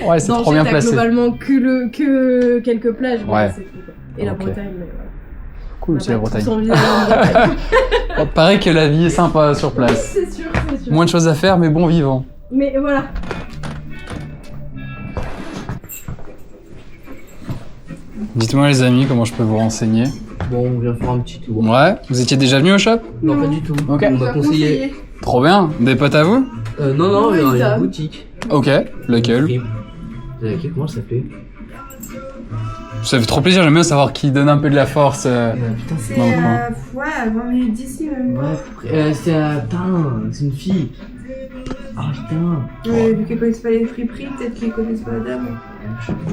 Ouais, c'est trop bien placé. Globalement que quelques plages, ouais. C'est tout, quoi. Et la Bretagne, mais ouais. Cool aussi la Bretagne. Oh, pareil que la vie est sympa sur place. C'est sûr, c'est sûr. Moins de choses à faire, mais bon vivant. Mais voilà. Dites-moi les amis, comment je peux vous renseigner? Bon, on vient faire un petit tour. Ouais, vous étiez déjà venu au shop? Non, pas du tout. Ok. On m'a conseillé. Trop bien. Des potes à vous? Non, il y a une boutique. Ok, laquelle? Comment ça s'appelait? Ça fait trop plaisir, j'aime bien savoir qui donne un peu de la force. C'est à 20 minutes d'ici même. Ouais, c'est une fille. Ah putain. Vu qu'elles connaissent pas les friperies, peut-être qu'ils connaissent pas la dame. Je sais pas.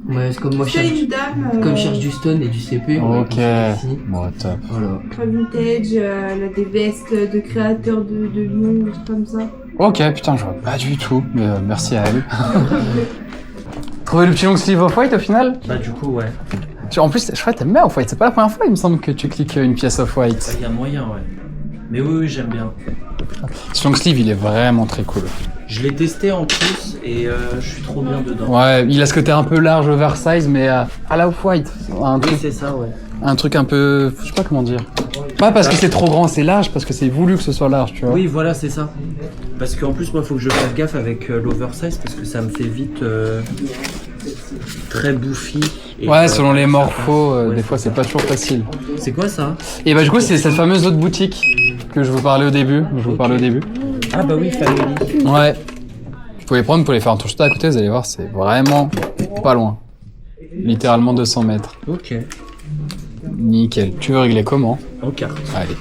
Ouais, c'est comme moi C'est une dame. Comme je cherche du stone et du CP. Ok. Bon, top. Voilà. Très vintage, elle a des vestes de créateurs de Lyon, des trucs comme ça. Ok, putain, je vois pas du tout. Mais merci à elle. Trouver le petit long sleeve off-white au final? Bah du coup, ouais. En plus, je crois que t'aimes bien off-white. C'est pas la première fois, il me semble, que tu cliques une pièce off-white. Il y a moyen, ouais. Mais oui, j'aime bien. Ce long sleeve, il est vraiment très cool. Je l'ai testé en plus et je suis trop bien dedans. Ouais, il a ce côté un peu large, oversize, mais à la off-white. Oui, c'est ça, ouais. Un truc un peu... Je sais pas comment dire. Pas parce que c'est trop grand, c'est large, parce que c'est voulu que ce soit large, tu vois. Oui, voilà, c'est ça. Parce qu'en plus, moi, faut que je fasse gaffe avec l'oversize parce que ça me fait vite très bouffi. Ouais, selon les morphos, des fois, c'est pas toujours facile. C'est quoi ça? Et bah, du coup, c'est cette fameuse autre boutique que je vous parlais au début. Ah bah oui, Family. Ouais. Vous pouvez prendre pour les faire un tour juste à côté, vous allez voir, c'est vraiment pas loin. Littéralement 200 mètres. Ok. Nickel. Tu veux régler comment? En carte. Allez.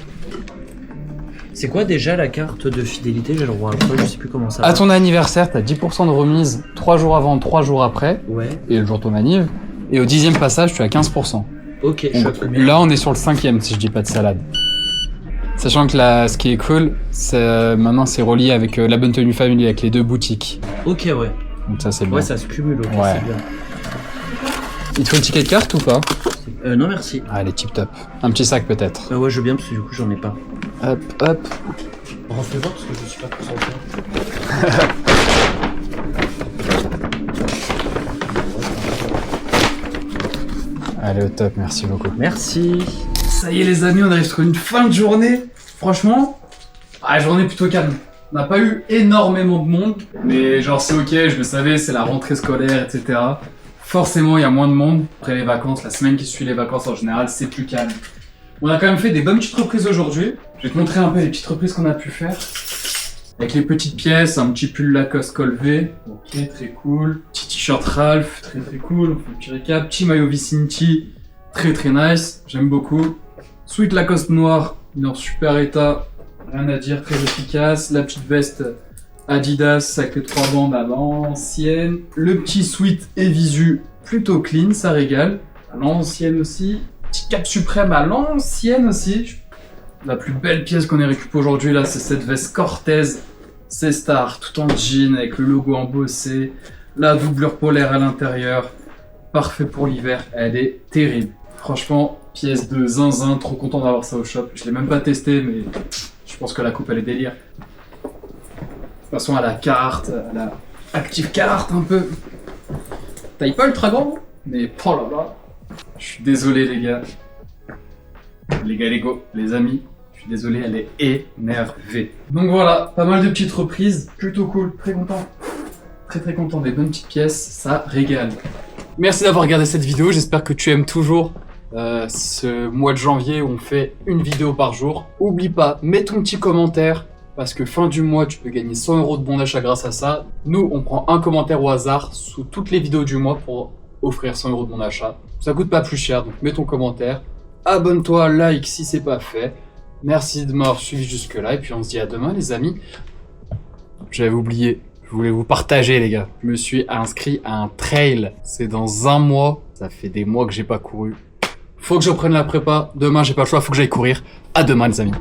C'est quoi déjà la carte de fidélité? J'ai le droit à quoi? Je sais plus comment ça va. À ton anniversaire, t'as 10% de remise 3 jours avant, 3 jours après. Ouais. Et le jour de ton anniv. Et au 10e passage, tu as 15%. Ok, je suis à combien? Là, on est sur le 5e, si je dis pas de salade. Sachant que là, ce qui est cool, c'est maintenant c'est relié avec la Bonne Tenue Family, avec les 2 boutiques. Ok, ouais. Donc ça, c'est bien. Ouais, ça se cumule, ok, ouais. c'est bien. Il te faut le ticket de carte ou pas? Non, merci. Allez, tip top. Un petit sac peut-être. Ouais, je veux bien parce que du coup, j'en ai pas. Hop, hop. Refais voir parce que je suis pas concentré. Allez, au top, merci beaucoup. Merci. Ça y est les amis, on arrive sur une fin de journée. Franchement, journée plutôt calme. On n'a pas eu énormément de monde, mais genre c'est ok, je le savais, c'est la rentrée scolaire, etc. Forcément, il y a moins de monde. Après les vacances, la semaine qui suit les vacances en général, c'est plus calme. On a quand même fait des bonnes petites reprises aujourd'hui. Je vais te montrer un peu les petites reprises qu'on a pu faire. Avec les petites pièces, un petit pull Lacoste col V. Ok, très cool. Petit t-shirt Ralph, très très cool. On fait un petit récap. Petit maillot Vicinity, très très nice. J'aime beaucoup. Sweat Lacoste noir, il est en super état. Rien à dire, très efficace. La petite veste Adidas avec les 3 bandes à l'ancienne. Le petit sweat Evisu, plutôt clean, ça régale. À l'ancienne aussi. Petite cape suprême à l'ancienne aussi. La plus belle pièce qu'on ait récupérée aujourd'hui là, c'est cette veste Cortez C-Star, tout en jean avec le logo embossé. La doublure polaire à l'intérieur. Parfait pour l'hiver, elle est terrible. Franchement, pièce de zinzin, trop content d'avoir ça au shop. Je l'ai même pas testé, mais je pense que la coupe elle est délire. De toute façon, elle a carte, elle a active carte un peu. Taille pas ultra grand, mais oh là là. Je suis désolé les gars. Les gars, les amis. Je suis désolé, elle est énervée. Donc voilà, pas mal de petites reprises. Plutôt cool, très content. Très content des bonnes petites pièces, ça régale. Merci d'avoir regardé cette vidéo, j'espère que tu aimes toujours ce mois de janvier où on fait une vidéo par jour. Oublie pas, mets ton petit commentaire. Parce que fin du mois, tu peux gagner 100 € de bon d'achat grâce à ça. Nous, on prend un commentaire au hasard sous toutes les vidéos du mois pour offrir 100 € de bon d'achat. Ça coûte pas plus cher, donc mets ton commentaire. Abonne-toi, like si c'est pas fait. Merci de m'avoir suivi jusque là. Et puis on se dit à demain les amis. J'avais oublié, je voulais vous partager les gars. Je me suis inscrit à un trail. C'est dans un mois. Ça fait des mois que j'ai pas couru. Faut que je prenne la prépa. Demain j'ai pas le choix, faut que j'aille courir. À demain les amis.